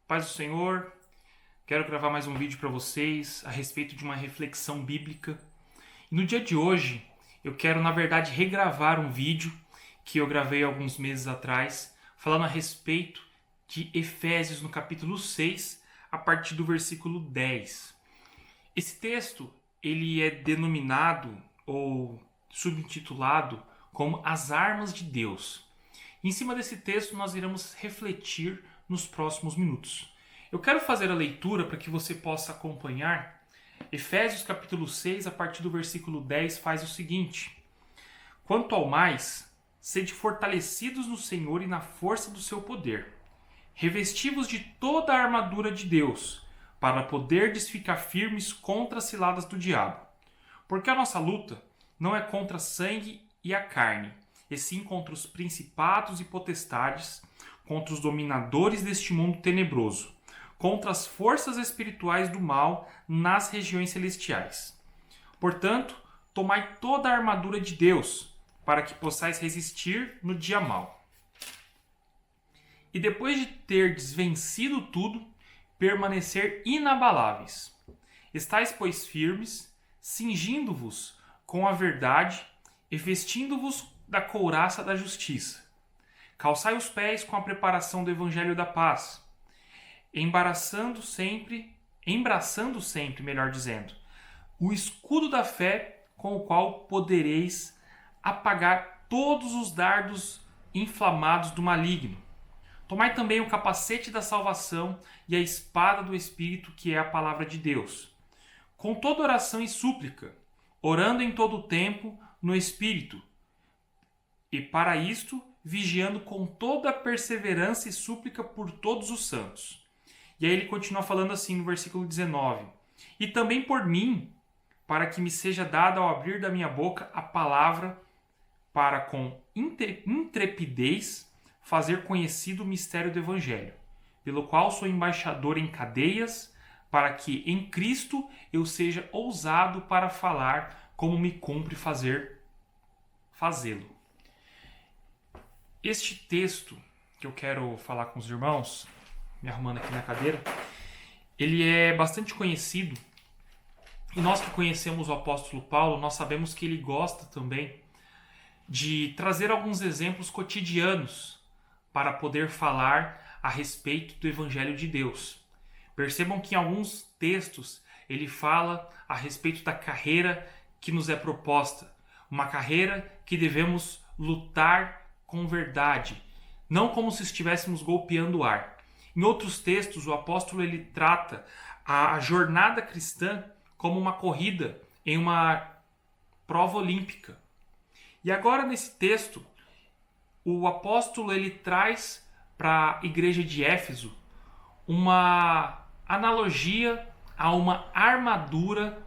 Paz do Senhor, quero gravar mais um vídeo para vocês a respeito de uma reflexão bíblica. E no dia de hoje, eu quero, na verdade, regravar um vídeo que eu gravei alguns meses atrás, falando a respeito de Efésios no capítulo 6, a partir do versículo 10. Esse texto, ele é denominado ou subintitulado como As Armas de Deus. Em cima desse texto, nós iremos refletir nos próximos minutos. Eu quero fazer a leitura para que você possa acompanhar. Efésios capítulo 6, a partir do versículo 10, faz o seguinte: Quanto ao mais, sede fortalecidos no Senhor e na força do seu poder. Revesti-vos de toda a armadura de Deus, para poderdes ficar firmes contra as ciladas do diabo. Porque a nossa luta não é contra sangue e a carne, e sim contra os principados e potestades, contra os dominadores deste mundo tenebroso, contra as forças espirituais do mal nas regiões celestiais. Portanto, tomai toda a armadura de Deus, para que possais resistir no dia mau. E depois de terdes vencido tudo, permanecer inabaláveis. Estais, pois, firmes, cingindo-vos com a verdade e vestindo-vos da couraça da justiça. Calçai os pés com a preparação do evangelho da paz, embraçando sempre, o escudo da fé, com o qual podereis apagar todos os dardos inflamados do maligno. Tomai também o capacete da salvação e a espada do Espírito, que é a palavra de Deus. Com toda oração e súplica, orando em todo o tempo no Espírito, e para isto, vigiando com toda a perseverança e súplica por todos os santos. E aí ele continua falando assim no versículo 19. E também por mim, para que me seja dada ao abrir da minha boca a palavra, para com intrepidez fazer conhecido o mistério do Evangelho, pelo qual sou embaixador em cadeias, para que em Cristo eu seja ousado para falar como me cumpre fazê-lo. Este texto que eu quero falar com os irmãos, me arrumando aqui na cadeira, ele é bastante conhecido. E nós que conhecemos o apóstolo Paulo, nós sabemos que ele gosta também de trazer alguns exemplos cotidianos para poder falar a respeito do Evangelho de Deus. Percebam que em alguns textos ele fala a respeito da carreira que nos é proposta. Uma carreira que devemos lutar com verdade, não como se estivéssemos golpeando o ar. Em outros textos, o apóstolo ele trata a jornada cristã como uma corrida em uma prova olímpica. E agora nesse texto, o apóstolo ele traz para a igreja de Éfeso uma analogia a uma armadura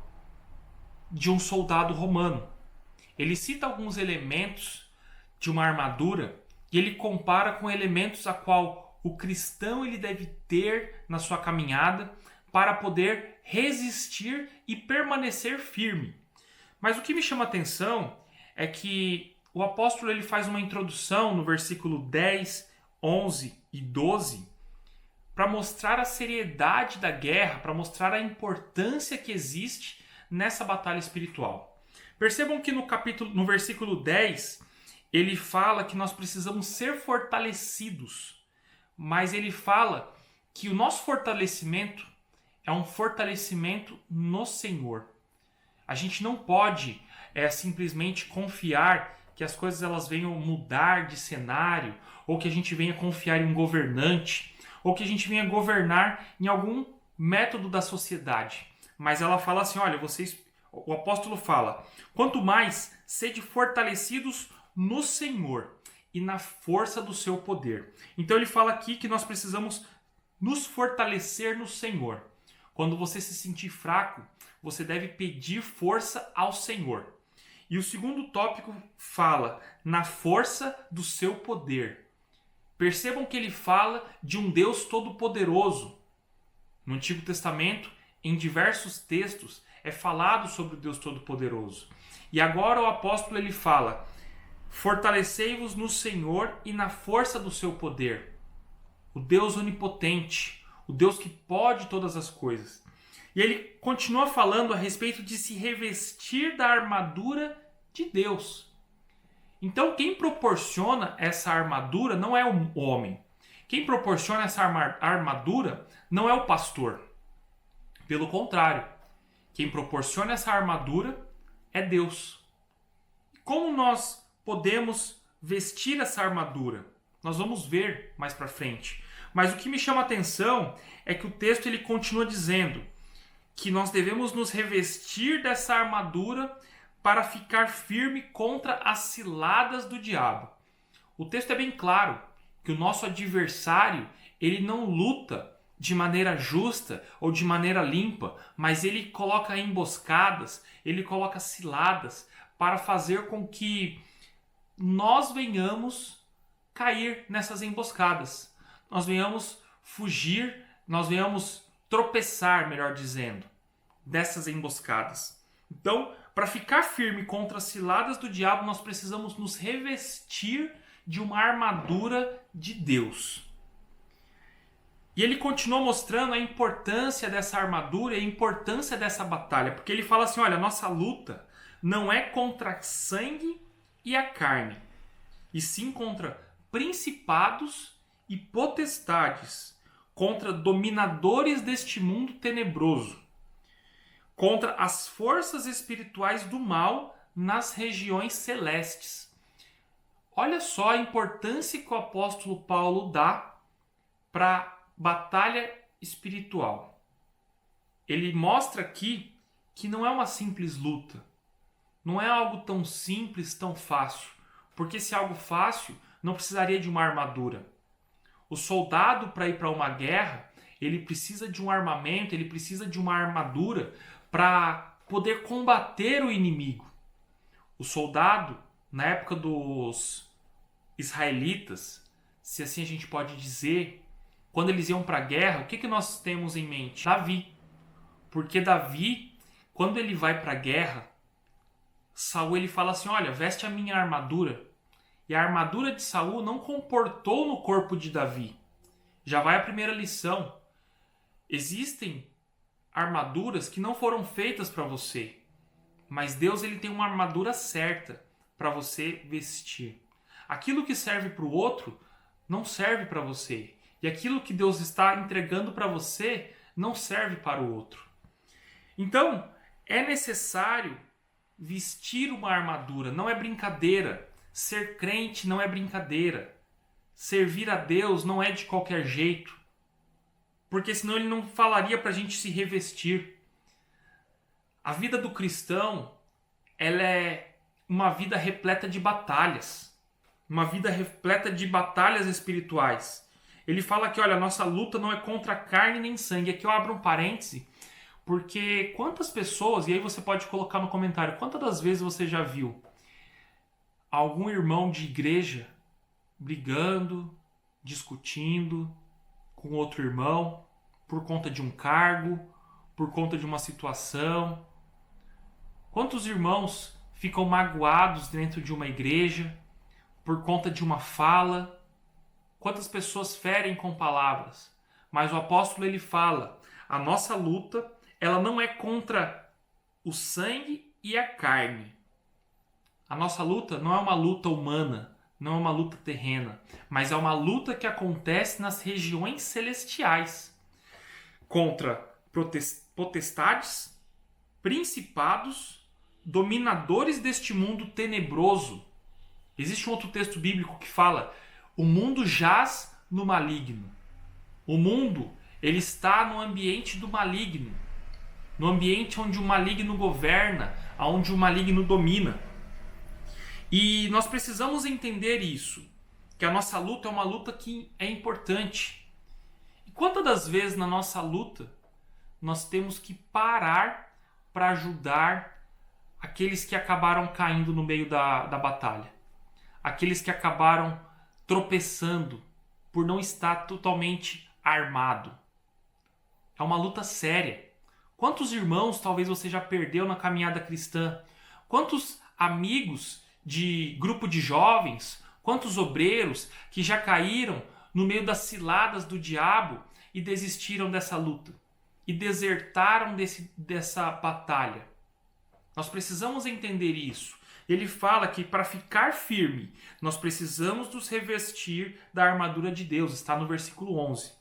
de um soldado romano. Ele cita alguns elementos de uma armadura e ele compara com elementos a qual o cristão ele deve ter na sua caminhada para poder resistir e permanecer firme. Mas o que me chama a atenção é que o apóstolo ele faz uma introdução no versículo 10, 11 e 12 para mostrar a seriedade da guerra, para mostrar a importância que existe nessa batalha espiritual. Percebam que no versículo 10, ele fala que nós precisamos ser fortalecidos, mas ele fala que o nosso fortalecimento é um fortalecimento no Senhor. A gente não pode simplesmente confiar que as coisas elas venham mudar de cenário, ou que a gente venha confiar em um governante, ou que a gente venha governar em algum método da sociedade. Mas ela fala assim, olha, o apóstolo fala, quanto mais sede fortalecidos no Senhor e na força do seu poder. Então ele fala aqui que nós precisamos nos fortalecer no Senhor. Quando você se sentir fraco, você deve pedir força ao Senhor. E o segundo tópico fala na força do seu poder. Percebam que ele fala de um Deus todo-poderoso. No Antigo Testamento, em diversos textos, é falado sobre o Deus todo-poderoso. E agora o apóstolo ele fala, fortalecei-vos no Senhor e na força do seu poder. O Deus onipotente, o Deus que pode todas as coisas. E ele continua falando a respeito de se revestir da armadura de Deus. Então quem proporciona essa armadura não é o homem. Quem proporciona essa armadura não é o pastor. Pelo contrário, quem proporciona essa armadura é Deus. Como nós podemos vestir essa armadura? Nós vamos ver mais para frente. Mas o que me chama a atenção é que o texto ele continua dizendo que nós devemos nos revestir dessa armadura para ficar firme contra as ciladas do diabo. O texto é bem claro que o nosso adversário ele não luta de maneira justa ou de maneira limpa, mas ele coloca emboscadas, ele coloca ciladas para fazer com que nós venhamos cair nessas emboscadas. Nós venhamos fugir, nós venhamos tropeçar, melhor dizendo, dessas emboscadas. Então, para ficar firme contra as ciladas do diabo, nós precisamos nos revestir de uma armadura de Deus. E ele continua mostrando a importância dessa armadura e a importância dessa batalha, porque ele fala assim, olha, a nossa luta não é contra sangue e a carne, e sim contra principados e potestades, contra dominadores deste mundo tenebroso, contra as forças espirituais do mal nas regiões celestes. Olha só a importância que o apóstolo Paulo dá para batalha espiritual. Ele mostra aqui que não é uma simples luta. Não é algo tão simples, tão fácil. Porque se é algo fácil, não precisaria de uma armadura. O soldado, para ir para uma guerra, ele precisa de um armamento, ele precisa de uma armadura para poder combater o inimigo. O soldado, na época dos israelitas, se assim a gente pode dizer, quando eles iam para a guerra, o que nós temos em mente? Davi. Porque Davi, quando ele vai para a guerra, Saul ele fala assim, olha, veste a minha armadura. E a armadura de Saul não comportou no corpo de Davi. Já vai a primeira lição. Existem armaduras que não foram feitas para você. Mas Deus ele tem uma armadura certa para você vestir. Aquilo que serve para o outro não serve para você. E aquilo que Deus está entregando para você não serve para o outro. Então, é necessário vestir uma armadura. Não é brincadeira. Ser crente não é brincadeira. Servir a Deus não é de qualquer jeito. Porque senão ele não falaria para a gente se revestir. A vida do cristão, ela é uma vida repleta de batalhas. Uma vida repleta de batalhas espirituais. Ele fala que, olha, a nossa luta não é contra carne nem sangue. Aqui eu abro um parêntese, porque quantas pessoas, e aí você pode colocar no comentário, quantas das vezes você já viu algum irmão de igreja brigando, discutindo com outro irmão por conta de um cargo, por conta de uma situação? Quantos irmãos ficam magoados dentro de uma igreja por conta de uma fala? Quantas pessoas ferem com palavras? Mas o apóstolo ele fala, a nossa luta ela não é contra o sangue e a carne. A nossa luta não é uma luta humana, não é uma luta terrena, mas é uma luta que acontece nas regiões celestiais. Contra potestades, principados, dominadores deste mundo tenebroso. Existe um outro texto bíblico que fala, o mundo jaz no maligno. O mundo ele está no ambiente do maligno. No ambiente onde o maligno governa, onde o maligno domina. E nós precisamos entender isso, que a nossa luta é uma luta que é importante. E quantas das vezes na nossa luta nós temos que parar para ajudar aqueles que acabaram caindo no meio da batalha? Aqueles que acabaram tropeçando por não estar totalmente armado. É uma luta séria. Quantos irmãos talvez você já perdeu na caminhada cristã? Quantos amigos de grupo de jovens, quantos obreiros que já caíram no meio das ciladas do diabo e desistiram dessa luta e desertaram dessa batalha. Nós precisamos entender isso. Ele fala que para ficar firme, nós precisamos nos revestir da armadura de Deus. Está no versículo 11.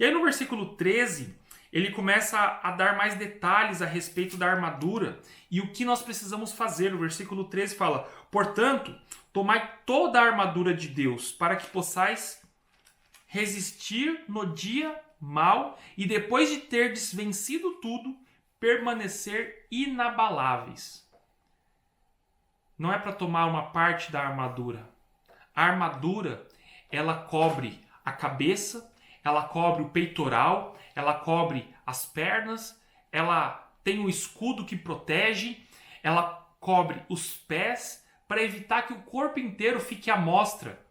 E aí no versículo 13, ele começa a dar mais detalhes a respeito da armadura e o que nós precisamos fazer. O versículo 13 fala: portanto, tomai toda a armadura de Deus, para que possais resistir no dia mau e depois de terdes vencido tudo, permanecer inabaláveis. Não é para tomar uma parte da armadura. A armadura, ela cobre a cabeça, ela cobre o peitoral, ela cobre as pernas, ela tem um escudo que protege, ela cobre os pés para evitar que o corpo inteiro fique à mostra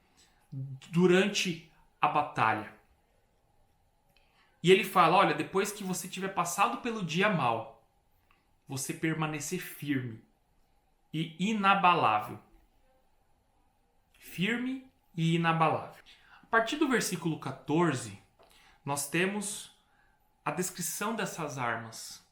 durante a batalha. E ele fala, olha, depois que você tiver passado pelo dia mau, você permanecer firme e inabalável. Firme e inabalável. A partir do versículo 14, nós temos a descrição dessas armas.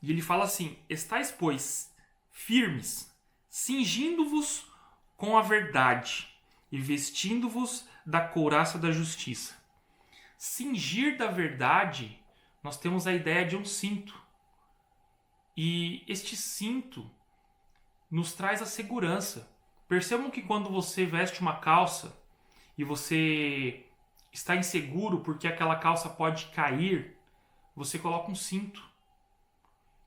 E ele fala assim: estais, pois, firmes, cingindo-vos com a verdade e vestindo-vos da couraça da justiça. Cingir da verdade, nós temos a ideia de um cinto. E este cinto nos traz a segurança. Percebam que quando você veste uma calça e você está inseguro porque aquela calça pode cair, você coloca um cinto.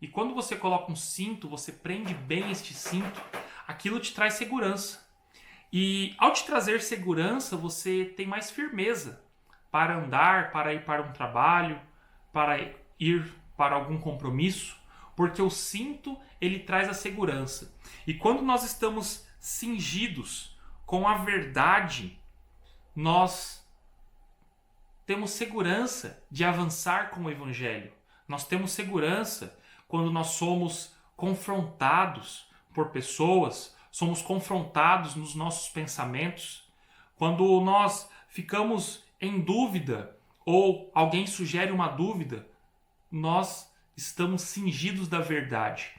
E quando você coloca um cinto, você prende bem este cinto, aquilo te traz segurança. E ao te trazer segurança, você tem mais firmeza para andar, para ir para um trabalho, para ir para algum compromisso, porque o cinto, ele traz a segurança. E quando nós estamos cingidos com a verdade, nós temos segurança de avançar com o Evangelho. Nós temos segurança quando nós somos confrontados por pessoas, somos confrontados nos nossos pensamentos, quando nós ficamos em dúvida ou alguém sugere uma dúvida, nós estamos cingidos da verdade.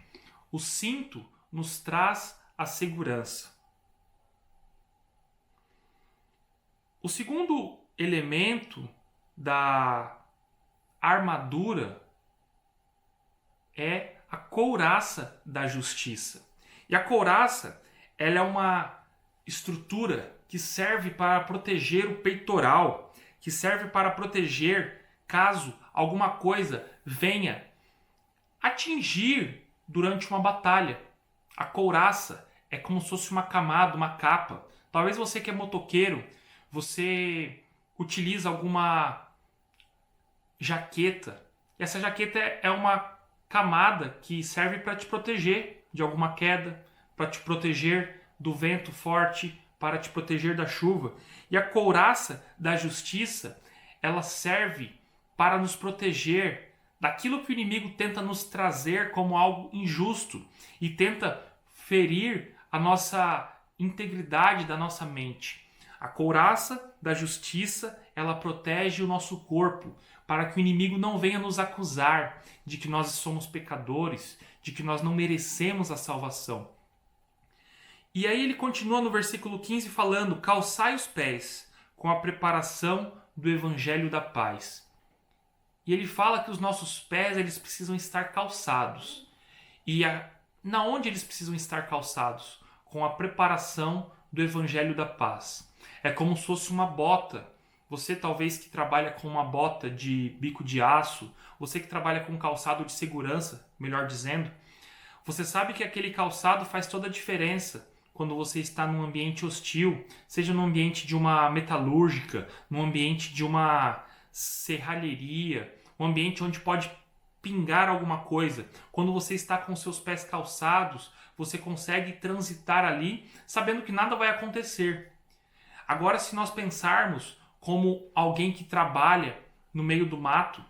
O cinto nos traz a segurança. O segundo elemento da armadura é a couraça da justiça. E a couraça, ela é uma estrutura que serve para proteger o peitoral, que serve para proteger caso alguma coisa venha atingir durante uma batalha. A couraça é como se fosse uma camada, uma capa. Talvez você que é motoqueiro, você utiliza alguma jaqueta. Essa jaqueta é uma camada que serve para te proteger de alguma queda, para te proteger do vento forte, para te proteger da chuva. E a couraça da justiça, ela serve para nos proteger daquilo que o inimigo tenta nos trazer como algo injusto e tenta ferir a nossa integridade da nossa mente. A couraça da justiça, ela protege o nosso corpo para que o inimigo não venha nos acusar de que nós somos pecadores, de que nós não merecemos a salvação. E aí ele continua no versículo 15 falando: calçai os pés com a preparação do evangelho da paz. E ele fala que os nossos pés, eles precisam estar calçados. E na onde eles precisam estar calçados? Com a preparação do evangelho da paz. É como se fosse uma bota. Você talvez que trabalha com uma bota de bico de aço, você que trabalha com calçado de segurança, melhor dizendo, você sabe que aquele calçado faz toda a diferença quando você está num ambiente hostil, seja no ambiente de uma metalúrgica, no ambiente de uma serralheria, um ambiente onde pode pingar alguma coisa. Quando você está com seus pés calçados, você consegue transitar ali sabendo que nada vai acontecer. Agora, se nós pensarmos como alguém que trabalha no meio do mato,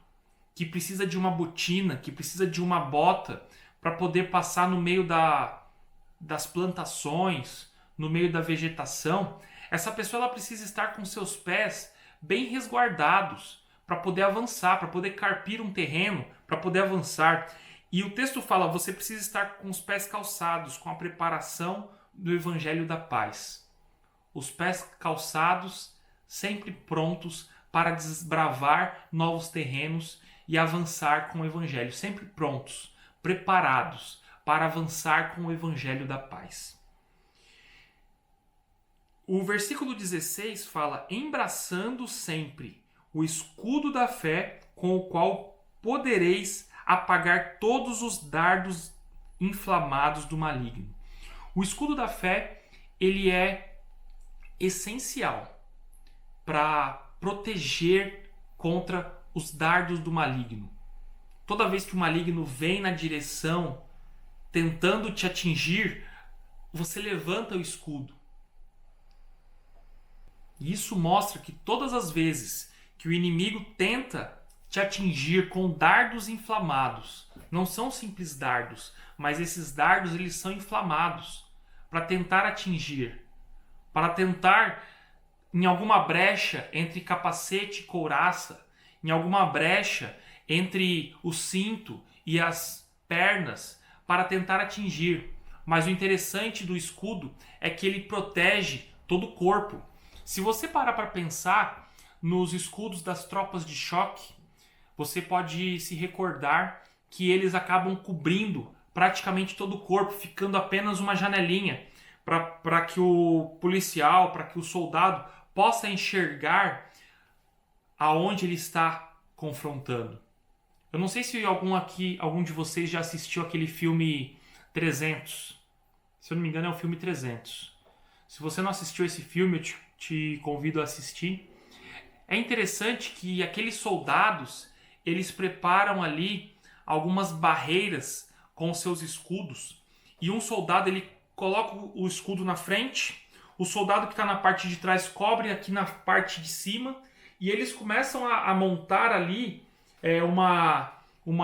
que precisa de uma botina, que precisa de uma bota para poder passar no meio das plantações, no meio da vegetação, Essa pessoa ela precisa estar com seus pés bem resguardados para poder avançar, para poder carpir um terreno, para poder avançar. E o texto fala, você precisa estar com os pés calçados, com a preparação do Evangelho da Paz. Os pés calçados, sempre prontos para desbravar novos terrenos e avançar com o Evangelho. Sempre prontos, preparados para avançar com o Evangelho da Paz. O versículo 16 fala, embraçando sempre o escudo da fé, com o qual podereis apagar todos os dardos inflamados do maligno. O escudo da fé, ele é essencial para proteger contra os dardos do maligno. Toda vez que o maligno vem na direção, tentando te atingir, você levanta o escudo. E isso mostra que todas as vezes que o inimigo tenta te atingir com dardos inflamados, não são simples dardos, mas esses dardos eles são inflamados para tentar atingir, para tentar em alguma brecha entre capacete e couraça, em alguma brecha entre o cinto e as pernas, para tentar atingir. Mas o interessante do escudo é que ele protege todo o corpo. Se você parar para pensar nos escudos das tropas de choque, você pode se recordar que eles acabam cobrindo praticamente todo o corpo, ficando apenas uma janelinha para que o policial, para que o soldado possa enxergar aonde ele está confrontando. Eu não sei se algum de vocês já assistiu aquele filme 300. Se eu não me engano é o filme 300. Se você não assistiu esse filme, eu te convido a assistir. É interessante que aqueles soldados, eles preparam ali algumas barreiras com seus escudos. E um soldado, ele coloca o escudo na frente, o soldado que está na parte de trás cobre aqui na parte de cima, e eles começam a montar ali uma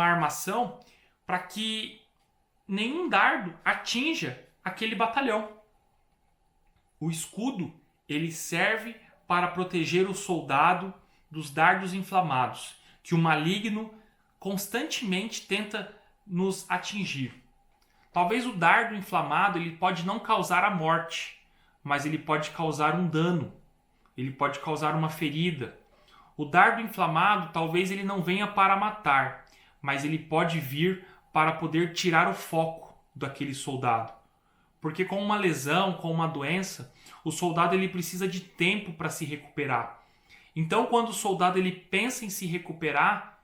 armação para que nenhum dardo atinja aquele batalhão. O escudo, ele serve para proteger o soldado dos dardos inflamados, que o maligno constantemente tenta nos atingir. Talvez o dardo inflamado ele pode não causar a morte, mas ele pode causar um dano, ele pode causar uma ferida. O dardo inflamado talvez ele não venha para matar, mas ele pode vir para poder tirar o foco daquele soldado. Porque com uma lesão, com uma doença, o soldado ele precisa de tempo para se recuperar. Então, quando o soldado ele pensa em se recuperar,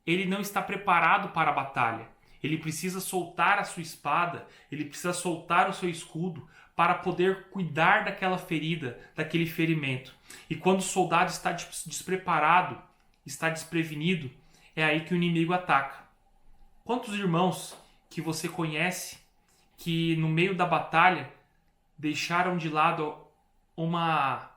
ele não está preparado para a batalha. Ele precisa soltar a sua espada, ele precisa soltar o seu escudo para poder cuidar daquela ferida, daquele ferimento. E quando o soldado está despreparado, está desprevenido, é aí que o inimigo ataca. Quantos irmãos que você conhece que no meio da batalha deixaram de lado uma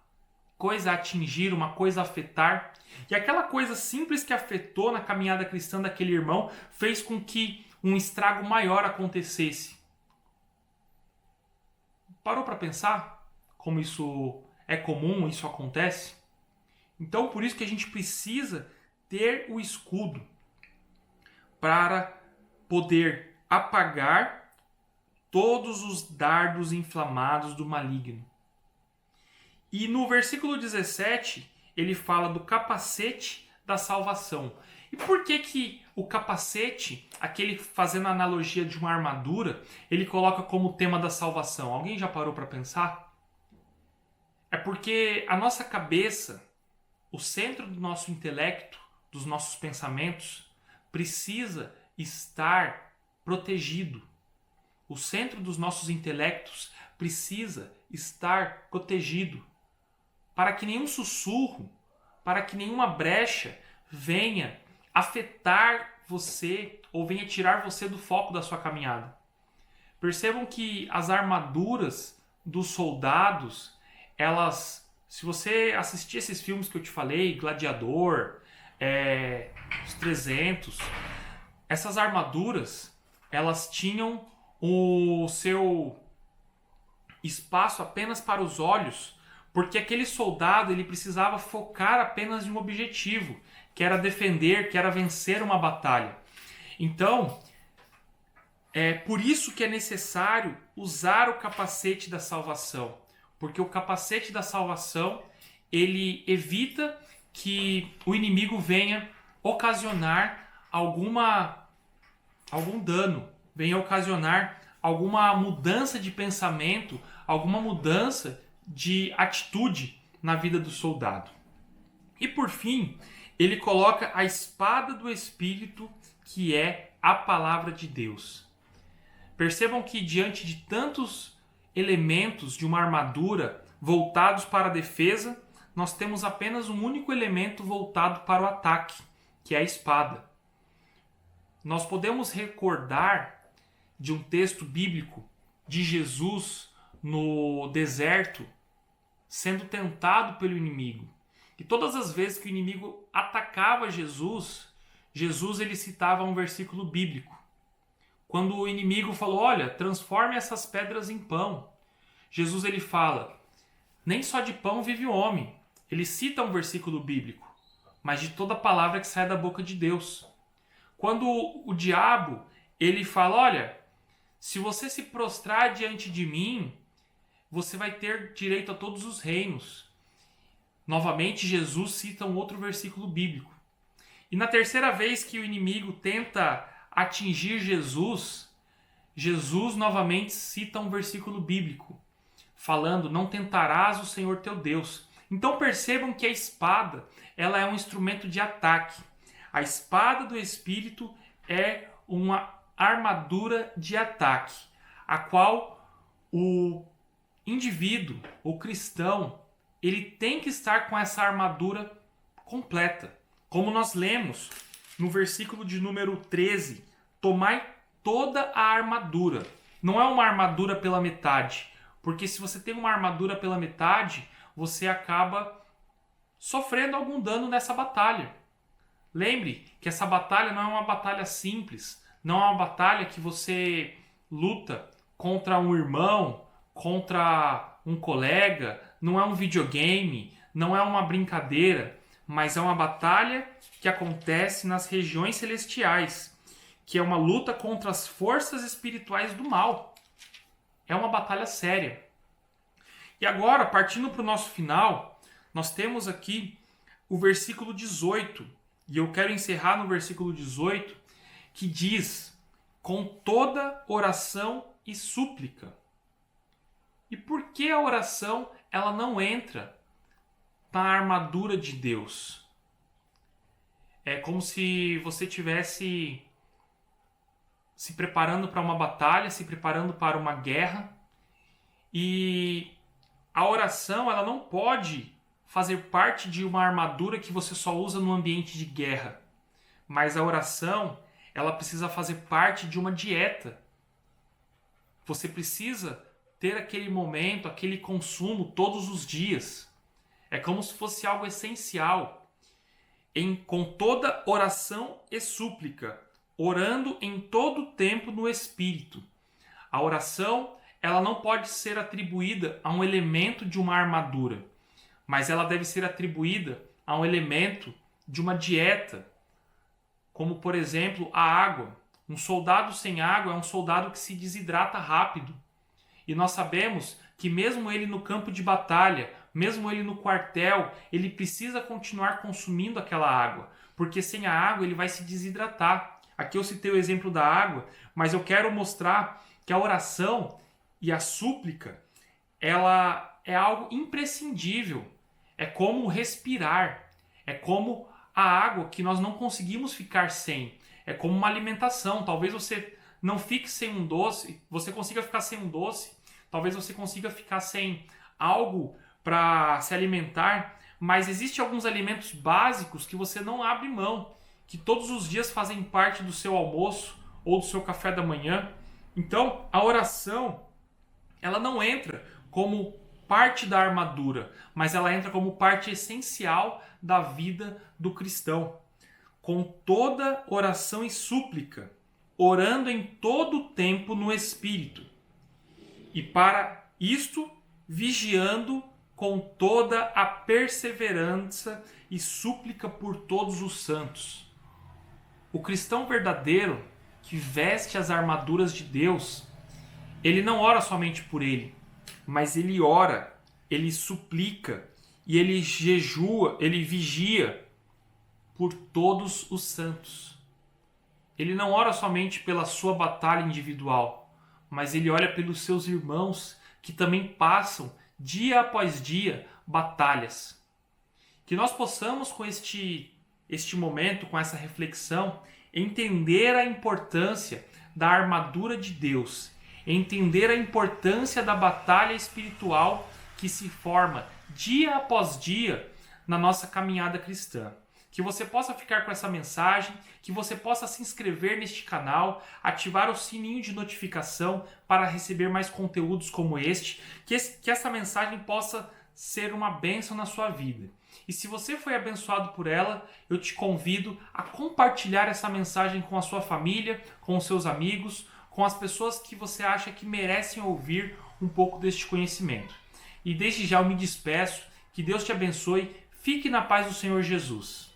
coisa a atingir, uma coisa a afetar, e aquela coisa simples que afetou na caminhada cristã daquele irmão fez com que um estrago maior acontecesse? Parou para pensar como isso é comum, isso acontece? Então, por isso que a gente precisa ter o escudo para poder apagar todos os dardos inflamados do maligno. E no versículo 17, ele fala do capacete da salvação. E por que o capacete, aquele fazendo a analogia de uma armadura, ele coloca como tema da salvação? Alguém já parou para pensar? É porque a nossa cabeça, o centro do nosso intelecto, dos nossos pensamentos, precisa estar protegido. O centro dos nossos intelectos precisa estar protegido para que nenhum sussurro, para que nenhuma brecha venha afetar você ou venha tirar você do foco da sua caminhada. Percebam que as armaduras dos soldados, elas, se você assistir esses filmes que eu te falei, Gladiador, os 300, essas armaduras, elas tinham o seu espaço apenas para os olhos, porque aquele soldado ele precisava focar apenas em um objetivo, que era defender, que era vencer uma batalha. Então, é por isso que é necessário usar o capacete da salvação, porque o capacete da salvação ele evita que o inimigo venha ocasionar algum dano, venha ocasionar alguma mudança de pensamento, alguma mudança de atitude na vida do soldado. E por fim, ele coloca a espada do Espírito, que é a palavra de Deus. Percebam que diante de tantos elementos de uma armadura voltados para a defesa, nós temos apenas um único elemento voltado para o ataque, que é a espada. Nós podemos recordar de um texto bíblico de Jesus no deserto sendo tentado pelo inimigo. E todas as vezes que o inimigo atacava Jesus, ele citava um versículo bíblico. Quando o inimigo falou, olha, transforme essas pedras em pão, Jesus ele fala, nem só de pão vive o homem. Ele cita um versículo bíblico, mas de toda palavra que sai da boca de Deus. Quando o diabo ele fala, olha, se você se prostrar diante de mim, você vai ter direito a todos os reinos. Novamente, Jesus cita um outro versículo bíblico. E na terceira vez que o inimigo tenta atingir Jesus, Jesus novamente cita um versículo bíblico, falando, não tentarás o Senhor teu Deus. Então percebam que a espada ela é um instrumento de ataque. A espada do Espírito é uma armadura de ataque, a qual o indivíduo, o cristão, ele tem que estar com essa armadura completa. Como nós lemos no versículo de número 13, tomai toda a armadura. Não é uma armadura pela metade, porque se você tem uma armadura pela metade, você acaba sofrendo algum dano nessa batalha. Lembre que essa batalha não é uma batalha simples, não é uma batalha que você luta contra um irmão, contra um colega, não é um videogame, não é uma brincadeira, mas é uma batalha que acontece nas regiões celestiais, que é uma luta contra as forças espirituais do mal. É uma batalha séria. E agora, partindo para o nosso final, nós temos aqui o versículo 18. E eu quero encerrar no versículo 18, que diz, com toda oração e súplica. E por que a oração ela não entra na armadura de Deus? É como se você tivesse se preparando para uma batalha, se preparando para uma guerra, e a oração ela não pode fazer parte de uma armadura que você só usa no ambiente de guerra. Mas a oração, ela precisa fazer parte de uma dieta. Você precisa ter aquele momento, aquele consumo todos os dias. É como se fosse algo essencial. Com toda oração e súplica, orando em todo tempo no Espírito. A oração, ela não pode ser atribuída a um elemento de uma armadura, mas ela deve ser atribuída a um elemento de uma dieta, como, por exemplo, a água. Um soldado sem água é um soldado que se desidrata rápido. E nós sabemos que mesmo ele no campo de batalha, mesmo ele no quartel, ele precisa continuar consumindo aquela água, porque sem a água ele vai se desidratar. Aqui eu citei o exemplo da água, mas eu quero mostrar que a oração e a súplica, ela é algo imprescindível. É como respirar, é como a água que nós não conseguimos ficar sem. É como uma alimentação. Talvez você não fique sem um doce, você consiga ficar sem um doce, talvez você consiga ficar sem algo para se alimentar, mas existem alguns alimentos básicos que você não abre mão, que todos os dias fazem parte do seu almoço ou do seu café da manhã. Então, a oração, ela não entra como parte da armadura, mas ela entra como parte essencial da vida do cristão. Com toda oração e súplica, orando em todo o tempo no Espírito. E para isto, vigiando com toda a perseverança e súplica por todos os santos. O cristão verdadeiro, que veste as armaduras de Deus, ele não ora somente por ele, mas ele ora, ele suplica e ele jejua, ele vigia por todos os santos. Ele não ora somente pela sua batalha individual, mas ele olha pelos seus irmãos que também passam dia após dia batalhas. Que nós possamos com este momento, com essa reflexão, entender a importância da armadura de Deus, entender a importância da batalha espiritual que se forma dia após dia na nossa caminhada cristã. Que você possa ficar com essa mensagem, que você possa se inscrever neste canal, ativar o sininho de notificação para receber mais conteúdos como este, que essa mensagem possa ser uma bênção na sua vida. E se você foi abençoado por ela, eu te convido a compartilhar essa mensagem com a sua família, com os seus amigos, com as pessoas que você acha que merecem ouvir um pouco deste conhecimento. E desde já eu me despeço, que Deus te abençoe, fique na paz do Senhor Jesus.